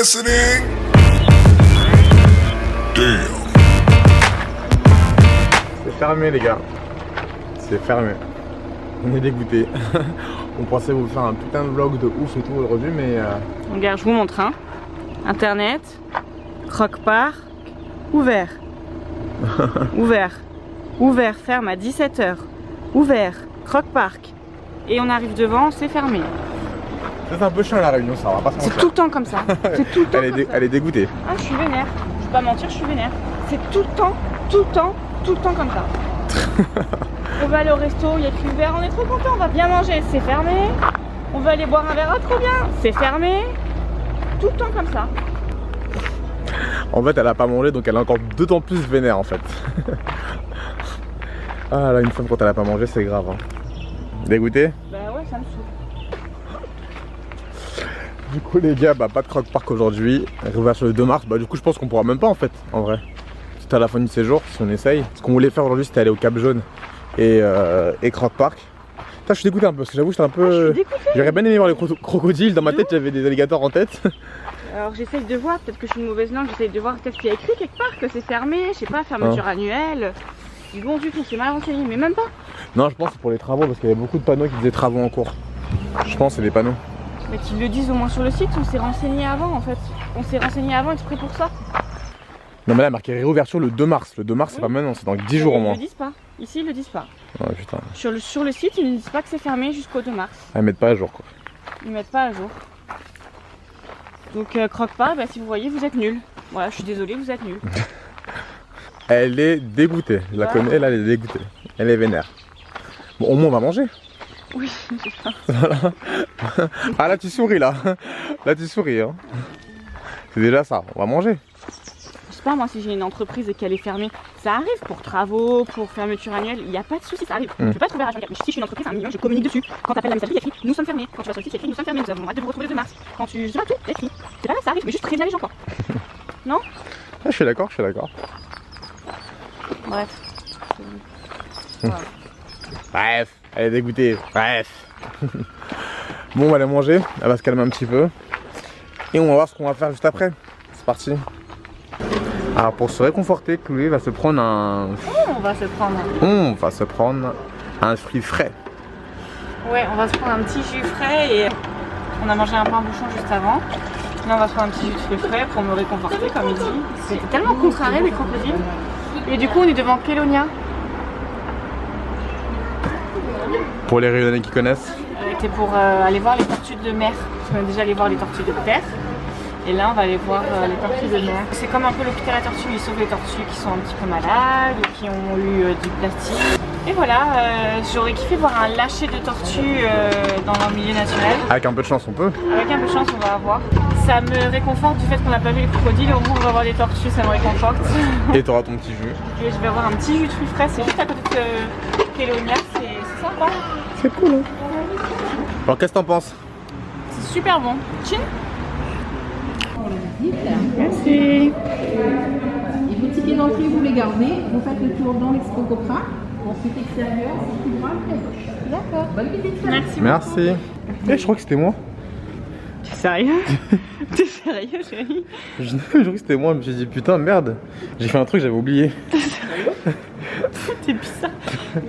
listening? Damn. C'est fermé les gars. C'est fermé. On est dégoûtés. On pensait vous faire un putain de vlog de ouf et tout aujourd'hui mais... Regarde, je vous montre hein. Internet, Croque-Park, ouvert. Ouvert. Ouvert, ferme à 17 h. Ouvert, Croque-Park. Et on arrive devant, c'est fermé. C'est un peu chiant la réunion ça, on va pas se mentir. C'est tout le temps comme ça. C'est tout le temps comme ça. Elle est dégoûtée. Ah, je suis vénère. Je vais pas mentir, je suis vénère. C'est tout le temps, tout le temps, tout le temps comme ça. On va aller au resto, il y a écrit ouvert, on est trop content, on va bien manger, c'est fermé. On va aller boire un verre, ah, trop bien, c'est fermé. Tout le temps comme ça. En fait elle a pas mangé donc elle est encore d'autant plus vénère en fait. Ah là une femme quand elle a pas mangé c'est grave hein. Dégoûté? Bah ouais ça me saoule. Du coup les gars bah pas de Croque-Park aujourd'hui. Réouverture le 2 mars, bah du coup je pense qu'on pourra même pas en fait en vrai. C'était à la fin du séjour si on essaye. Ce qu'on voulait faire aujourd'hui c'était aller au Cap Jaune et Croque-Park. Je suis dégoûté un peu parce que j'avoue j'étais un peu... J'aurais bien aimé voir les crocodiles, dans ma tête j'avais des alligators en tête. Alors j'essaye de voir, peut-être que je suis une mauvaise langue, j'essaye de voir peut-être qu'il y a écrit quelque part que c'est fermé, je sais pas, fermeture annuelle. Du bon du tout, c'est mal renseigné, mais même pas. Non je pense que c'est pour les travaux parce qu'il y avait beaucoup de panneaux qui disaient travaux en cours. Je pense que c'est des panneaux. Mais qu'ils le disent au moins sur le site, on s'est renseigné avant en fait. On s'est renseigné avant exprès pour ça. Non mais là il y a marqué réouverture le 2 mars. Le 2 mars c'est pas maintenant, c'est dans 10 jours au moins. Ils le disent pas, ici ils le disent pas. Ouais putain. Sur le site ils ne disent pas que c'est fermé jusqu'au 2 mars. Ah, ils mettent pas à jour quoi. Ils mettent pas à jour. Donc Croque-Park, bah, si vous voyez vous êtes nuls. Voilà, je suis désolée, vous êtes nuls. Elle est dégoûtée, je la connais, là elle est dégoûtée. Elle est vénère. Bon au moins on va manger. Oui, j'ai faim. Voilà. Ah là tu souris là. Là tu souris hein. C'est déjà ça, on va manger. Je sais pas moi si j'ai une entreprise et qu'elle est fermée, ça arrive pour travaux, pour fermeture annuelle, il n'y a pas de souci, ça arrive. Je peux pas trouver à H24, mais si je suis une entreprise, 1 million, je communique dessus. Quand tu appelles la messagerie, il y a écrit nous sommes fermés. Quand tu vas sur le site, il y a écrit nous sommes fermés, nous avons hâte de vous retrouver le 2 mars. Quand tu sais pas tout, il y a écrit. C'est pas grave, ça arrive, mais juste préviens les gens quoi. Non? Ah, je suis d'accord, je suis d'accord. Bref. Voilà. Bref, elle est dégoûtée, bref. Bon on va aller manger, elle va se calmer un petit peu. Et on va voir ce qu'on va faire juste après. C'est parti. Alors pour se réconforter, Chloé va se prendre un... On va se prendre un fruit frais. Ouais, on va se prendre un petit jus frais et on a mangé un pain bouchon juste avant. Là on va se prendre un petit jus de fruits frais pour me réconforter comme il dit. C'était tellement contrarié les crocodiles. Et du coup on est devant Kélonia. Pour les Réunionnais qui connaissent. C'était pour aller voir les tortues de mer. Parce qu'on est déjà allé voir les tortues de terre. Et là on va aller voir les tortues de mer. C'est comme un peu l'hôpital à tortues, ils sauvent les tortues qui sont un petit peu malades, qui ont eu du plastique. Et voilà, j'aurais kiffé voir un lâcher de tortues dans le milieu naturel. Avec un peu de chance on peut. Avec un peu de chance on va avoir. Ça me réconforte du fait qu'on n'a pas vu les crocodiles, au moins on va voir les tortues, ça me réconforte. Et t'auras ton petit jus. Et je vais avoir un petit jus de fruits frais, c'est juste à côté de Kélonia, c'est sympa. C'est cool hein. Alors qu'est-ce que t'en penses? C'est super bon. Chin. Merci. Et vos tickets d'entrée, vous les gardez, vous faites le tour dans l'Expo Copra, ensuite extérieur, tout droit, à gauche. D'accord, bonne visite. Merci. Merci. Eh, je crois que c'était moi. T'es sérieux? T'es sérieux, chérie? Je crois que c'était moi, je me suis dit putain merde, j'ai fait un truc, j'avais oublié. T'es sérieux? T'es bizarre.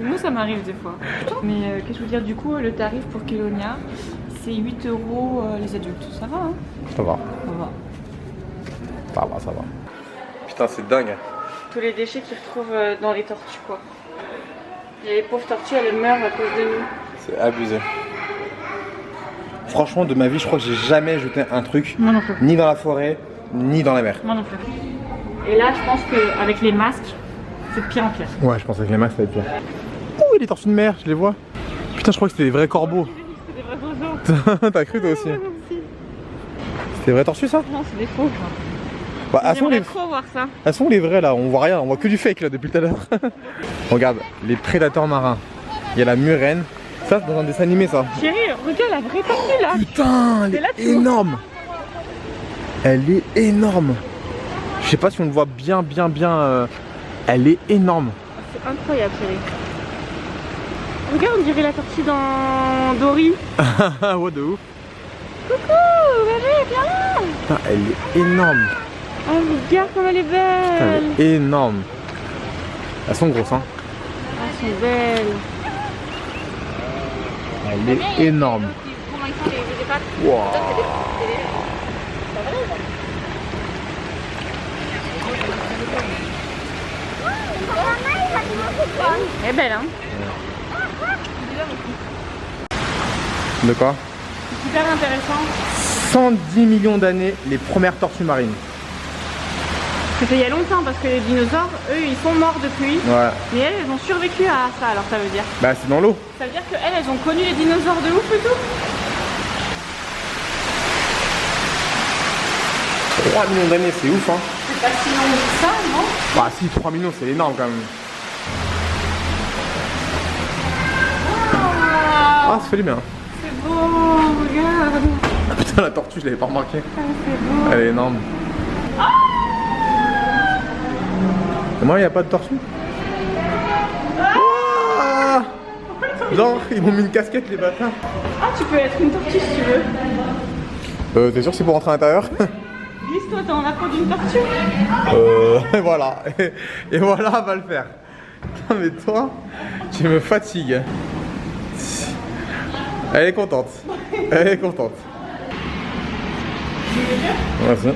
Moi ça m'arrive des fois. Mais qu'est-ce que je veux dire, du coup le tarif pour Kélonia c'est 8 € les adultes. Ça va hein? Ça va. Ça va. Ça va, ça va. Putain c'est dingue. Tous les déchets qu'ils retrouvent dans les tortues quoi. Et les pauvres tortues elles meurent à cause de nous. C'est abusé. Franchement de ma vie je crois que j'ai jamais jeté un truc. Moi non plus. Ni dans la forêt, ni dans la mer. Moi non plus. Et là je pense qu'avec les masques, c'est de pire en pire. Ouais je pense qu'avec les masques ça va être pire. Ouh les tortues de mer, je les vois. Putain je crois que c'était des vrais corbeaux. C'est des vrais oiseaux. T'as cru toi aussi? C'est des vraies tortues ça? Non c'est des faux. Bah, J'aimerais trop voir ça. elles sont les vraies là, on voit rien, on voit que du fake là depuis tout à l'heure. Regarde, les prédateurs marins. Il y a la murène. Ça c'est dans un dessin animé ça. Chérie, regarde la vraie tortue là. Putain, elle là, est énorme. Elle est énorme. Je sais pas si on le voit bien. Elle est énorme. C'est incroyable chérie. Regarde, on dirait la tortue dans Dory. Ouais de ouf. Coucou, bébé, viens là. Putain, elle est énorme. Oh, regarde comme elle est Putain, belle. elle est énorme. Elles sont grosses, hein. Elles sont belles. Elle est énorme. Wow. Elle est belle, hein. De quoi? C'est super intéressant. 110 millions d'années, les premières tortues marines. C'était il y a longtemps parce que les dinosaures, eux, ils sont morts depuis. Ouais. Mais elles ont survécu à ça, alors ça veut dire. Bah c'est dans l'eau. Ça veut dire qu'elles ont connu les dinosaures de ouf et tout. 3 millions d'années, c'est ouf, hein. C'est pas si long que ça, non? Bah si, 3 millions, c'est énorme quand même. Ah, ça fait du bien. C'est beau, regarde. Ah, putain, la tortue, je l'avais pas remarqué. Ah, c'est beau. Elle est énorme. Et moi, il n'y a pas de tortue. Ah, genre, ils m'ont mis une casquette, les bâtards. Ah, tu peux être une tortue si tu veux. T'es sûr que c'est pour rentrer à l'intérieur? Glisse-toi dans la peau d'une tortue. Et voilà. Et voilà, va le faire. Putain, mais toi, tu me fatigues. Elle est contente. Elle est contente. Vas-y.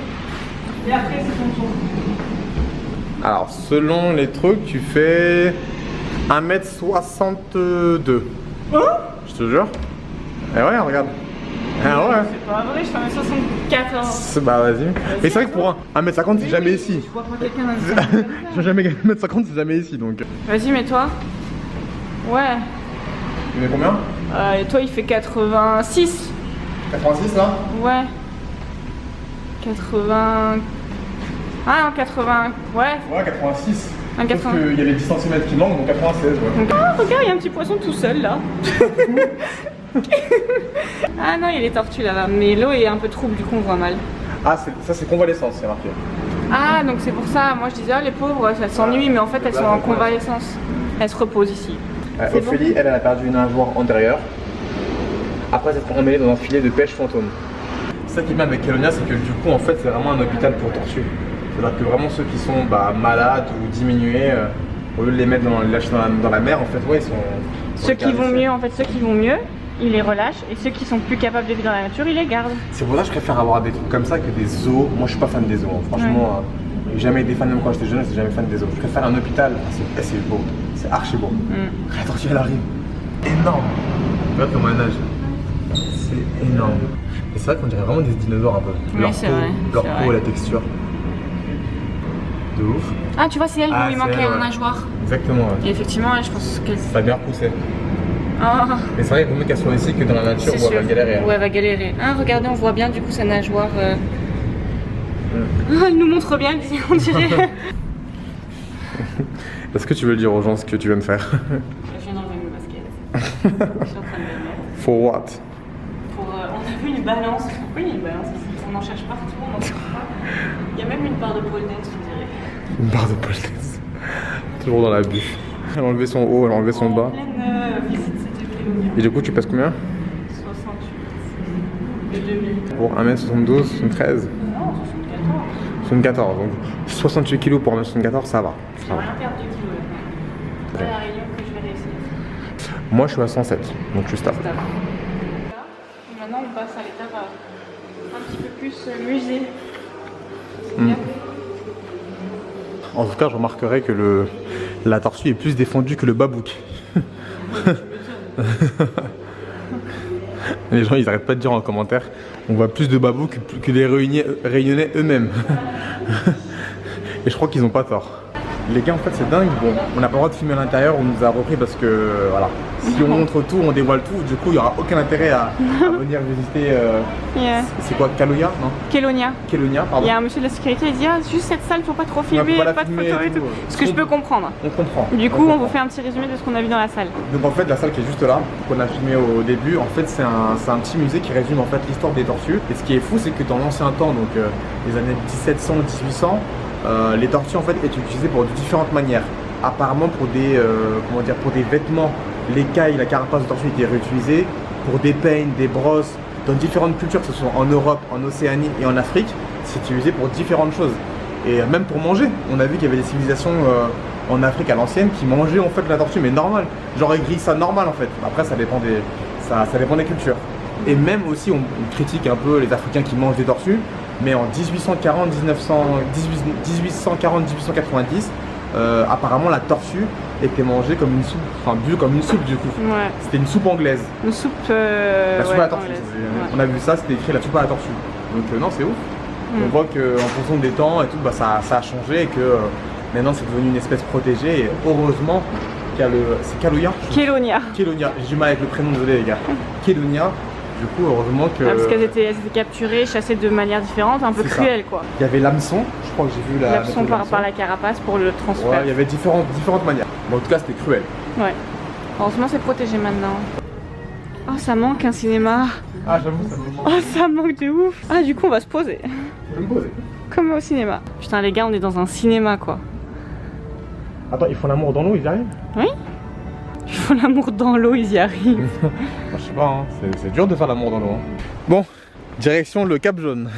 Et après, c'est ton tour. Alors, selon les trucs, tu fais 1m62. Oh, Je te jure. Eh ouais, regarde. Ah ouais. c'est pas vrai, je fais 1m74. Bah vas-y. Mais c'est vrai que pour 1m50, c'est jamais ici. Je vois pas quelqu'un d'un Je vais jamais gagner 1m50, c'est jamais ici donc. Vas-y, mets-toi. Ouais. Tu mets combien? Et toi, il fait 86. 86 là? Ouais. 80. Ah non, 80. Ouais. Ouais, 86. Un Sauf 80. qu'il y a les 10 cm qui manquent, donc 96, ouais. Donc, ah, regarde, il y a un petit poisson tout seul là. Ah non, il y a les tortues là-bas. Mais l'eau est un peu trouble, du coup, on voit mal. Ah, ça c'est convalescence, c'est marqué. Ah, donc c'est pour ça. Moi, je disais, ah, les pauvres, elles s'ennuient, mais en fait, elles sont en convalescence. Elles se reposent ici. C'est Ophélie, elle a perdu une nageoire antérieure. Après s'être emmêlée dans un filet de pêche fantôme. Ça qui est bien avec Kelonia, c'est que du coup, en fait, c'est vraiment un hôpital pour tortues. C'est-à-dire que vraiment ceux qui sont malades ou diminués, au lieu de les mettre les lâcher dans la mer, en fait, ouais, ils sont. Ceux qui vont mieux, en fait, ceux qui vont mieux, ils les relâchent, et ceux qui sont plus capables de vivre dans la nature, ils les gardent. C'est pour ça que je préfère avoir des trucs comme ça que des zoos. Moi, je suis pas fan des zoos. Hein. Franchement, j'ai jamais été fan, même quand j'étais jeune, j'étais jamais fan des zoos. Je préfère un hôpital. C'est beau, c'est archi beau. La tortue, elle arrive. Énorme. Regarde comment elle nage. C'est énorme. Et c'est vrai qu'on dirait vraiment des dinosaures un peu. Oui, c'est vrai. Leur peau, la texture. De ouf. Ah, tu vois, c'est elle où il manquait elle, un nageoire. Exactement, ouais. Et effectivement, je pense qu'elle. Ça a bien repoussé. Ah, Mais c'est vrai qu'il vaut mieux qu'elle soit ici que dans la nature où elle va galérer. Hein. Ouais, elle va galérer. Ah, regardez, on voit bien du coup sa nageoire. Ah, elle nous montre bien, on dirait. Est-ce que tu veux le dire aux gens ce que tu viens de faire? Je viens d'enlever mes baskets. Je suis en train de les mettre. For what? On a vu une balance. Pourquoi il y a une balance ici? On en cherche partout, on n'en trouve pas. Il y a même une barre de pole dance, je dirais. Une barre de pole dance. Toujours dans la bûche. Elle a enlevé son haut, elle a enlevé son bas. Pleine visite, c'était Kelonia. Et du coup, tu pèses combien? 68. De 2000. Pour 1m72, 73. Non, 74. 74, donc 68 kg pour 1m74, ça va. Je vais rien perdre de kilos là. C'est la réunion que je vais réussir. Moi, je suis à 107, donc je suis stable. Et maintenant, on passe à l'étape un petit peu plus musée. En tout cas, je remarquerai que la tortue est plus défendue que le babouk. Les gens, ils arrêtent pas de dire en commentaire, on voit plus de babouks que les réunionnais eux-mêmes. Et je crois qu'ils ont pas tort. Les gars, en fait, c'est dingue. Bon, on n'a pas le droit de filmer à l'intérieur, on nous a repris parce que, voilà, si on montre tout, on dévoile tout, du coup, il n'y aura aucun intérêt à venir visiter. C'est quoi, Kelonia, non? Kelonia. Kelonia, pardon. Il y a un monsieur de la sécurité, il dit ah, juste cette salle, faut pas trop filmer, faut pas la pas de filmer photos et tout. Ce que je peux comprendre. On comprend. Du coup, on vous fait un petit résumé de ce qu'on a vu dans la salle. Donc en fait, la salle qui est juste là, qu'on a filmé au début, en fait, c'est un petit musée qui résume en fait l'histoire des tortues. Et ce qui est fou, c'est que dans l'ancien temps, donc les années 1700, 1800, les tortues en fait étaient utilisées pour de différentes manières. Apparemment pour des pour des vêtements, l'écaille, la carapace de tortue était réutilisée pour des peignes, des brosses, dans différentes cultures, que ce soit en Europe, en Océanie et en Afrique, c'est utilisé pour différentes choses. Et même pour manger, on a vu qu'il y avait des civilisations en Afrique à l'ancienne qui mangeaient en fait la tortue, mais normal. Genre ils grillent ça normal en fait. Après ça dépend des cultures. Et même aussi on critique un peu les Africains qui mangent des tortues, mais en 1890, apparemment la tortue était mangée comme une soupe, enfin bu comme une soupe du coup. Ouais. C'était une soupe anglaise. Une soupe. La soupe à la tortue. Anglaise. On a vu ça, c'était écrit la soupe à la tortue. Donc non, c'est ouf. On voit qu'en fonction des temps et tout, bah, ça a changé et que maintenant c'est devenu une espèce protégée. Et heureusement qu'il y a c'est Kélonia. Kélonia. Kélonia. J'ai du mal avec le prénom, désolé les gars. Kélonia. Du coup, heureusement que. Parce qu'elles étaient capturées, chassées de manière différente, un peu cruelle quoi. Il y avait l'hameçon, je crois que j'ai vu la. L'hameçon par la carapace pour le transfert. Ouais, il y avait différentes manières. Mais en tout cas, c'était cruel. Ouais. Heureusement, c'est protégé maintenant. Oh, ça manque un cinéma. Ah, j'avoue, ça me manque. Oh, ça manque de ouf. Ah, du coup, on va se poser. Je vais me poser. Comme au cinéma. Putain, les gars, on est dans un cinéma quoi. Attends, ils font l'amour dans l'eau, ils y arrivent? Oui. Ils font l'amour dans l'eau, ils y arrivent. Je sais pas, hein. C'est dur de faire l'amour dans l'eau. Hein. Bon, direction le Cap Jaune.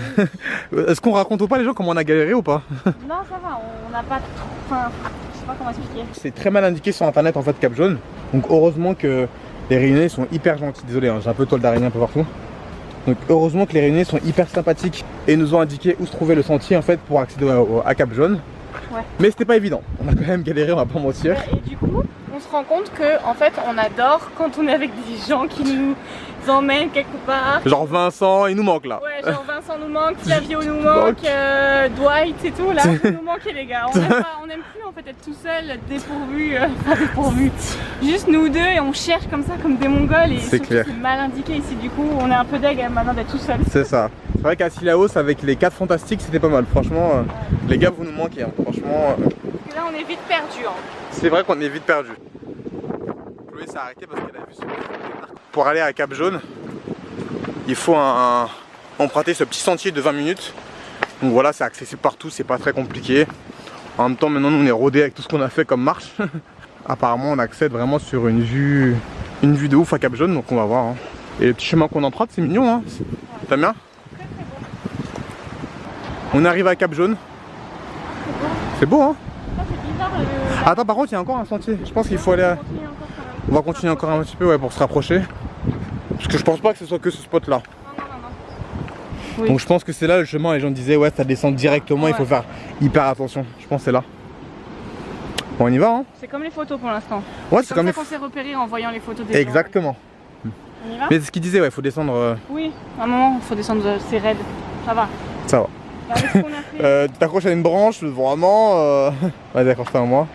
Est-ce qu'on raconte ou pas les gens comment on a galéré ou pas? Non, ça va, on n'a pas trop. Enfin, je sais pas comment expliquer. C'est très mal indiqué sur internet en fait, Cap Jaune. Donc heureusement que les Réunionnais sont hyper gentils. Désolé, hein, j'ai un peu de toile d'araignée un peu partout. Donc heureusement que les Réunionnais sont hyper sympathiques et nous ont indiqué où se trouvait le sentier en fait pour accéder à Cap Jaune. Ouais. Mais c'était pas évident. On a quand même galéré, on va pas mentir. Et du coup, on se rend compte que en fait, on adore quand on est avec des gens qui nous emmènent quelque part. Genre Vincent, il nous manque là. Ouais, genre Vincent nous manque, Flavio nous manque, Dwight et tout. Là, vous nous manquez les gars. On aime plus en fait être tout seul, dépourvu, pas dépourvu. Juste nous deux et on cherche comme ça, comme des Mongols. Et c'est clair. C'est mal indiqué ici. Du coup, on est un peu deg maintenant d'être tout seul. C'est ça. C'est vrai qu'à Sillaos avec les 4 fantastiques, c'était pas mal. Franchement, les gars, vous nous manquez. Hein. Franchement. Parce que là, on est vite perdu. Hein. C'est vrai qu'on est vite perdu. Chloé s'est arrêtée parce qu'elle a vu ce. Pour aller à Cap Jaune, il faut emprunter ce petit sentier de 20 minutes. Donc voilà, c'est accessible partout, c'est pas très compliqué. En même temps, maintenant, on est rodé avec tout ce qu'on a fait comme marche. Apparemment, on accède vraiment sur une vue de ouf à Cap Jaune, donc on va voir. Hein. Et le petit chemin qu'on emprunte, c'est mignon, hein. T'aimes bien? On arrive à Cap Jaune. C'est beau, hein? Attends, par contre, il y a encore un sentier. Je pense qu'il faut aller. On va continuer encore un petit peu, ouais, pour se rapprocher. Parce que je pense pas que ce soit que ce spot là. Oui. Donc je pense que c'est là le chemin. Les gens disaient ouais, ça descend directement, il faut faire hyper attention. Je pense que c'est là. Bon, on y va, hein? C'est comme les photos pour l'instant. Ouais, c'est comme ça qu'on s'est repéré en voyant les photos des Exactement. gens. On y va? Mais c'est ce qu'il disait, ouais, il faut descendre. Oui, à un moment, il faut descendre, c'est raide. Ça va. Ça va. Tu t'accroches à une branche, vraiment. Vas-y, accroche-toi à moi.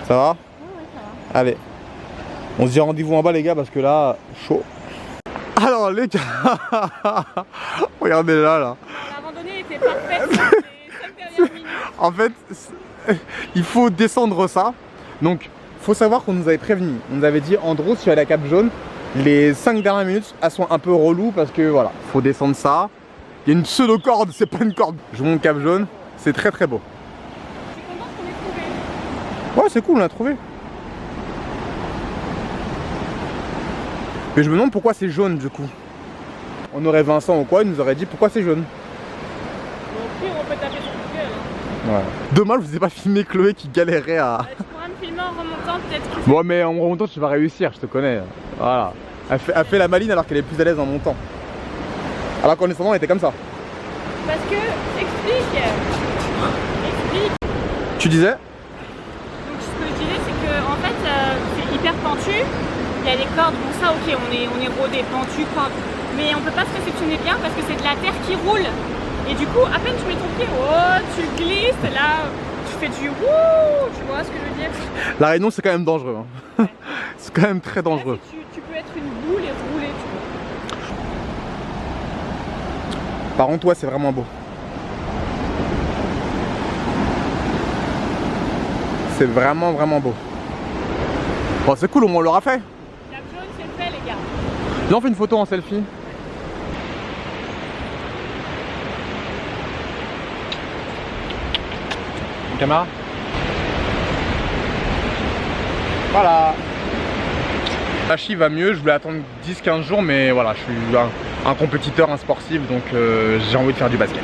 Ça va? Ouais, ça va. Allez. On se dit rendez-vous en bas, les gars, parce que là, chaud. Alors, les gars, regardez là. La randonnée était parfaite les 5 dernières minutes. En fait, il faut descendre ça. Donc, faut savoir qu'on nous avait prévenu. On nous avait dit, Andros, si tu vas aller à Cap Jaune, les 5 dernières minutes, elles sont un peu reloues parce que voilà, faut descendre ça. Il y a une pseudo-corde, c'est pas une corde. Je monte Cap Jaune, c'est très très beau. Je suis contente qu'on ait trouvé. Ouais, c'est cool, on l'a trouvé. Mais je me demande pourquoi c'est jaune du coup. On aurait Vincent ou quoi, il nous aurait dit pourquoi c'est jaune. Au pire, on peut taper sur Google. Ouais. Dommage, je vous ai pas filmé Chloé qui galérait à. Tu pourras me filmer en remontant peut-être. Bon, mais en remontant, tu vas réussir, je te connais. Voilà. Elle fait la maline alors qu'elle est plus à l'aise en montant. Alors qu'en descendant, elle était comme ça. Parce que, explique. Tu disais? Donc ce que je disais, c'est que en fait, c'est hyper pentu. Il y a les cordes, bon ça ok, on est rodé, pentu, cordes. Mais on peut pas se réceptionner bien parce que c'est de la terre qui roule. Et du coup, à peine tu mets ton pied, oh, tu glisses, là, tu fais du wouh, tu vois ce que je veux dire? La Réunion, c'est quand même dangereux. Hein. Ouais. C'est quand même très dangereux. Là, tu peux être une boule et rouler, tu vois. Par contre, ouais, c'est vraiment beau. C'est vraiment vraiment beau. Bon, c'est cool, au moins on l'aura fait. Cap Jaune, c'est fait, les gars. Viens, on fait une photo en selfie. Caméra. Voilà. Tachi va mieux, je voulais attendre 10-15 jours, mais voilà, je suis un compétiteur, un sportif, donc j'ai envie de faire du basket.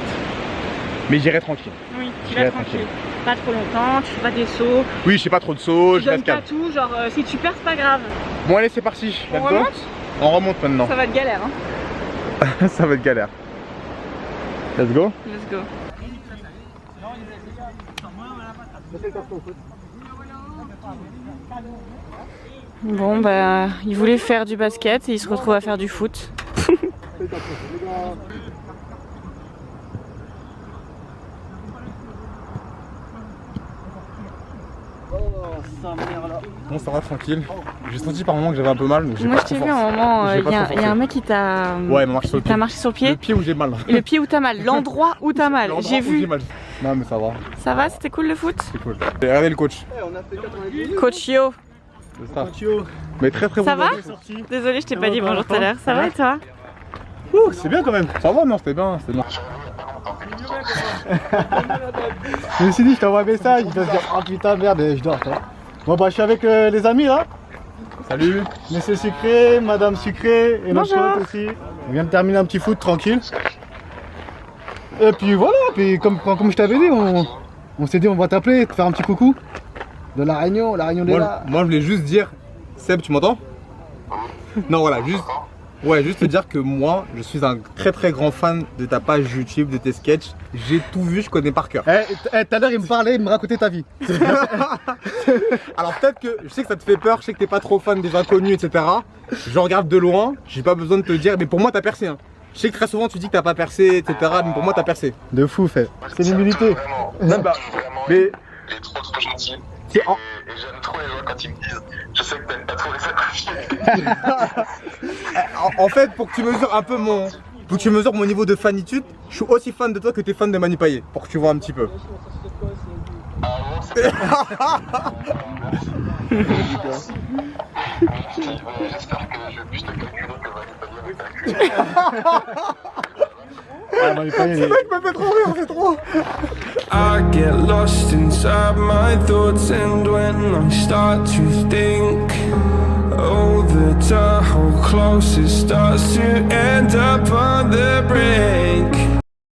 Mais j'irai tranquille. Oui, tu vas tranquille. Pas trop longtemps, tu fais pas des sauts. Oui, je fais pas trop de sauts, je reste calme. Tu donnes pas tout, genre si tu perds, c'est pas grave. Bon allez, c'est parti. On remonte? On remonte maintenant. Ça va être galère, hein. Ça va être galère. Let's go. Let's go. Bon bah, il voulait faire du basket et il se retrouve à faire du foot. Bon, ça va tranquille. J'ai senti par moment que j'avais un peu mal. Donc moi, je t'ai vu à un moment, il y a un mec qui t'a marché sur le pied. Le pied où j'ai mal. Et le pied où t'as mal, l'endroit où t'as mal. J'ai vu. Non, mais ça va. Ça va, c'était cool le foot? C'est cool. Regardez le coach. Coach Yo. C'est ça. Mais très bon. Ça va? Désolé, je t'ai pas dit bonjour tout à l'heure. Ça va et toi? C'est bien quand même. Ça va, non, c'était bien. Je me suis dit, je t'envoie un message, je dois se dire, oh putain, merde, je dors. Bon, bah, je suis avec les amis là. Salut. Monsieur Sucré, Madame Sucré et notre Bonjour. pote aussi. On vient de terminer un petit foot tranquille. Et puis voilà, puis comme je t'avais dit, on s'est dit, on va t'appeler, te faire un petit coucou. De la Réunion des là. Moi, je voulais juste dire, Seb, tu m'entends? Non, voilà, juste te dire que moi, je suis un très grand fan de ta page YouTube, de tes sketchs. J'ai tout vu, je connais par cœur. Tout à l'heure, il me parlait, il me racontait ta vie. Alors peut-être que, je sais que ça te fait peur, je sais que t'es pas trop fan des inconnus, etc. Je regarde de loin, j'ai pas besoin de te le dire, mais pour moi t'as percé. Hein. Je sais que très souvent tu dis que t'as pas percé, etc. Mais pour moi t'as percé. De fou, fait. C'est l'humilité. Non, bah, mais... Il est trop gentil. Et j'aime trop les gens quand ils me disent je sais que t'aimes pas trop les inconnus. en fait, pour que tu mesures un peu mon niveau de fanitude, je suis aussi fan de toi que t'es fan de Manu Payet, pour que tu vois un petit peu. Ah bon, c'est j'espère que je vais plus te calculer que Manu Payet avec ta Ce mec me fait trop rire, c'est trop. I get lost inside my thoughts, and when I start to think, oh, the Tahoe close, it starts to end up on the bridge.